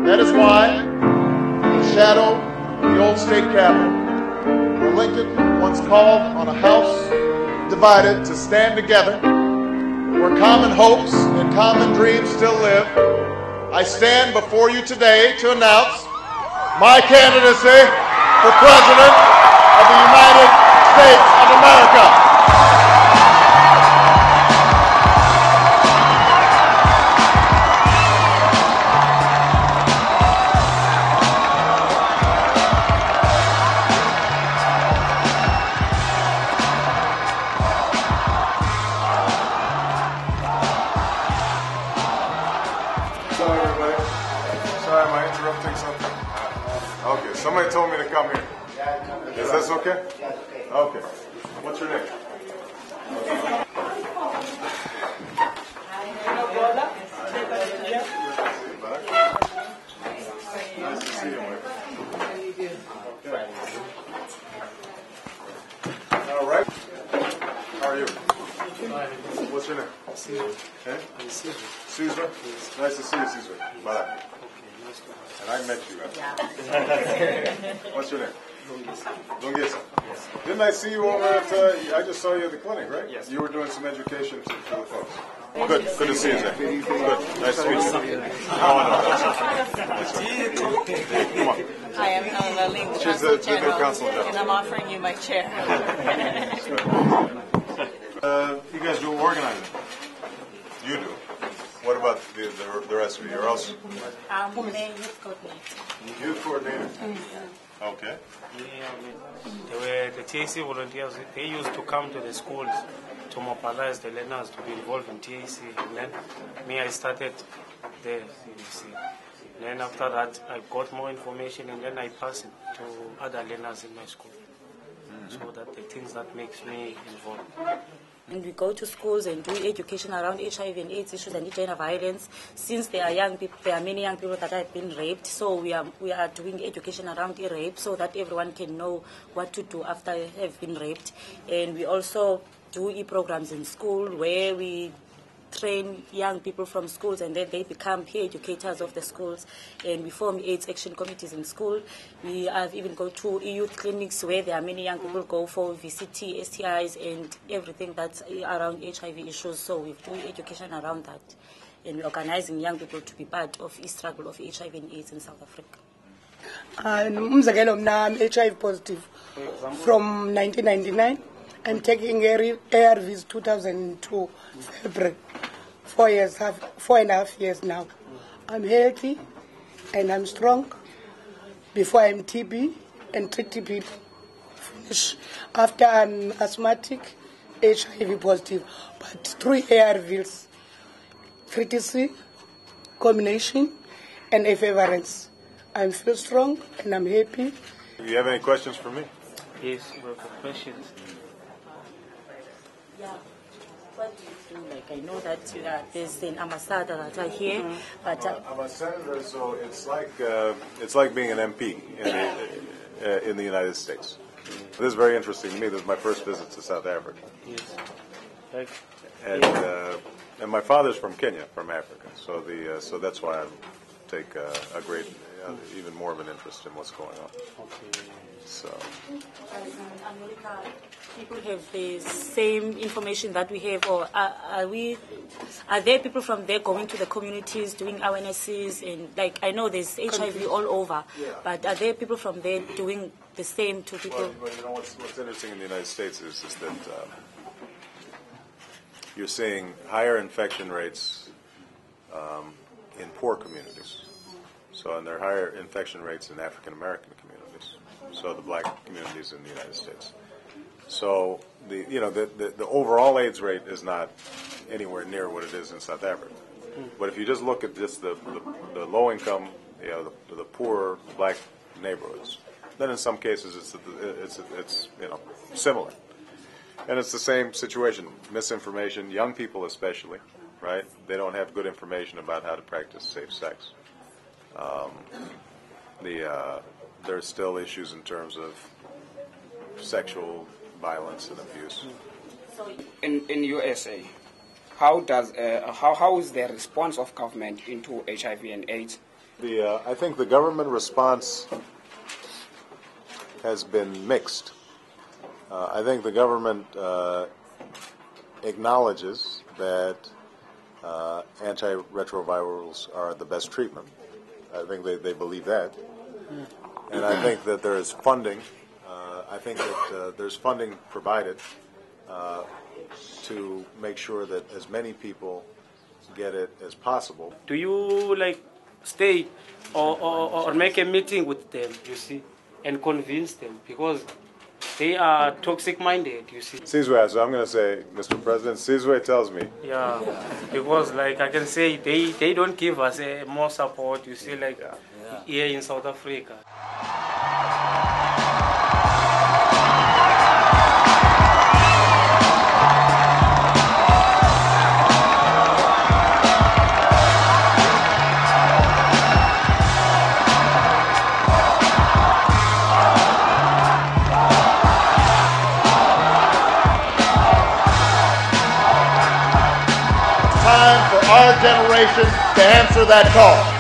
That is why, in the shadow of the old state capitol, where Lincoln once called on a house divided to stand together, where common hopes and common dreams still live, I stand before you today to announce my candidacy for President of the United States of America. Sorry, everybody. Sorry, am I interrupting something? Okay, somebody told me to come here. Is this okay? Okay. What's your name? Nice to see you, Mike. Okay. All right. How are you? What's your name? Caesar. Okay. Caesar. Caesar? Nice to see you, Caesar. Bye. Okay, nice to And I met you, right? What's your name? Lungisa. Yes. Didn't I see you over at, I just saw you at the clinic, right? Yes. You were doing some education for the folks. Good to see you, Zach. Good. Nice to meet you. Come on. Hi, I'm Helen Ling, the She's Council the new General, Council General. and I'm offering you my chair. You guys do organizing. You do. What about the rest of you? You're also I'm the youth coordinator. youth coordinator. Okay. The TAC volunteers, they used to come to the schools to mobilize the learners to be involved in TAC. And then me, I started there, you see. Then after that, I got more information and then I passed it to other learners in my school. So that the things that makes me involved. And we go to schools and do education around HIV and AIDS issues and gender violence. Since there are young people, there are many young people that have been raped, so we are doing education around rape so that everyone can know what to do after they have been raped. And we also do e-programs in school where we train young people from schools and then they become peer educators of the schools, and we form AIDS action committees in school. We have even go to youth clinics where there are many young people go for VCT, STIs and everything that's around HIV issues, so we do education around that, and we're organizing young people to be part of the struggle of HIV and AIDS in South Africa. I'm HIV positive from 1999. I'm taking ARVs 2002 February. 4.5 years now. I'm healthy and I'm strong. Before I'm TB and treat TB finish. After I'm asthmatic, HIV positive. But through ARVs, 3TC, combination, and efavirenz, I feel strong and I'm happy. Do you have any questions for me? Yes, we have questions. Yeah. What do you do? Like, I know that there's an ambassador that are here, but I'm a senator, so it's like being an MP in the United States. This is very interesting to me. This is my first visit to South Africa. Yes. Like, And my father's from Kenya, from Africa. So that's why I take a great, even more of an interest in what's going on. okay. So. as in America, people have the same information that we have, or are there people from there going to the communities doing awarenesses, and like I know there's HIV all over, but are there people from there doing the same to people? Well, you know what's interesting in the United States is that you're seeing higher infection rates in poor communities. So, and there are higher infection rates in African American communities. So, the black communities in the United States. So, the overall AIDS rate is not anywhere near what it is in South Africa. But if you just look at just the low income, the poor black neighborhoods, then in some cases it's similar. And it's the same situation, misinformation, young people especially, right? They don't have good information about how to practice safe sex. There's still issues in terms of sexual violence and abuse. In USA, how is the response of government into HIV and AIDS? I think the government response has been mixed. I think the government acknowledges that antiretrovirals are the best treatment. I think they believe that. And I think that there is funding. I think that there's funding provided to make sure that as many people get it as possible. Do you stay or make a meeting with them, you see, and convince them, because they are toxic-minded, you see. Sizwe, so I'm going to say, Mr. President, Sizwe tells me. Yeah, because I can say they don't give us more support, you see, here in South Africa. Time for our generation to answer that call.